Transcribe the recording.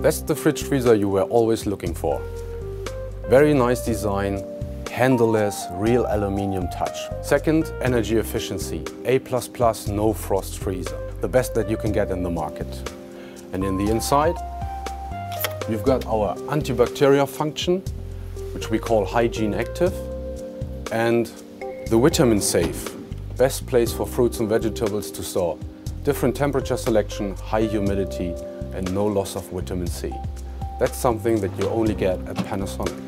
That's the fridge freezer you were always looking for. Very nice design, handleless, real aluminium touch. Second, energy efficiency, A++, no frost freezer. The best that you can get in the market. And in the inside, we've got our antibacterial function, which we call hygiene active, and the vitamin safe, best place for fruits and vegetables to store. Different temperature selection, high humidity, and no loss of vitamin C. That's something that you only get at Panasonic.